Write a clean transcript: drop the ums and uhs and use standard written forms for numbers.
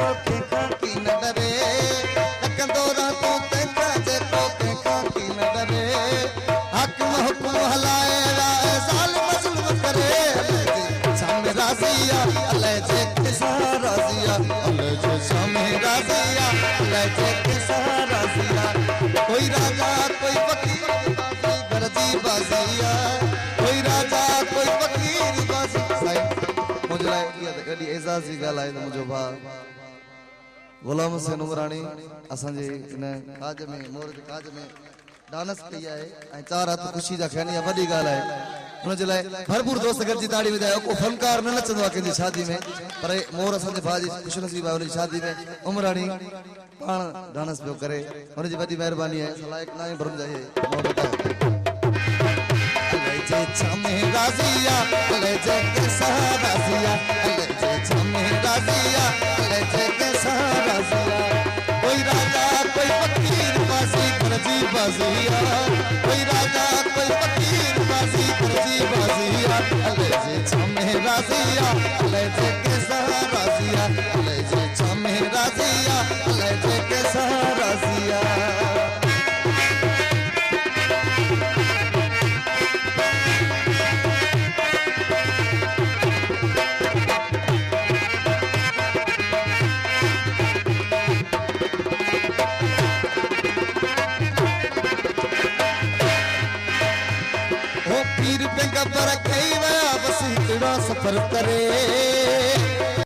जेको कंहिंखां की न डरे तकंदो रह तूं तंहिंखां जेको कंहिंखां की न डरे हाकिम हुकुम हलाए राय ज़ालिम ज़ुल्म करे सामे राज़िया अल्लाह जे किसा राज़िया अल्लाह जे सामे राज़िया अल्लाह जे किसा राज़िया कोई राजा कोई फकीर बाज़ी गरजी बाज़िया कोई राजा कोई फकीर बाज़ी साईं मुझे ये कदी एजाज़ी गालाए मुझो भा गुलाम हुसैन उमराणी असांजे इन काज में मोर जे काज में डांस कई है ऐं चार हथ खुशी जा खैनी वडी गाल है उन जे लाए भरपूर दोस्त गॾिजी ताड़ी वजायो को फनकार न नचंदो आहे कंहिंजी शादी में पर मोर असांजे भाउ जी खुशनसीब आहे उन जी शादी में उमराणी पाण डांस पियो करे उन जी वॾी महिरबानी आहे लाइक ना ही भरम जाए मोर अल्लाह जे छमे राज़िया अल्लाह जे कैसा राज़िया अल्लाह जे छमे राज़िया अल्लाह जे कैसा राज़िया कोई राजा कोई फकीर बाज़ी गरजी बाज़िया कोई राजा कोई फकीर बाज़ी गरजी बाज़िया अल्लाह जे छमे राज़िया अल्लाह जे कैसा राज़िया अल्लाह जे छमे राज़िया अल्लाह जे कैसा राज़िया पीर पैगंबर कई वया बस हिकड़ा सफर करे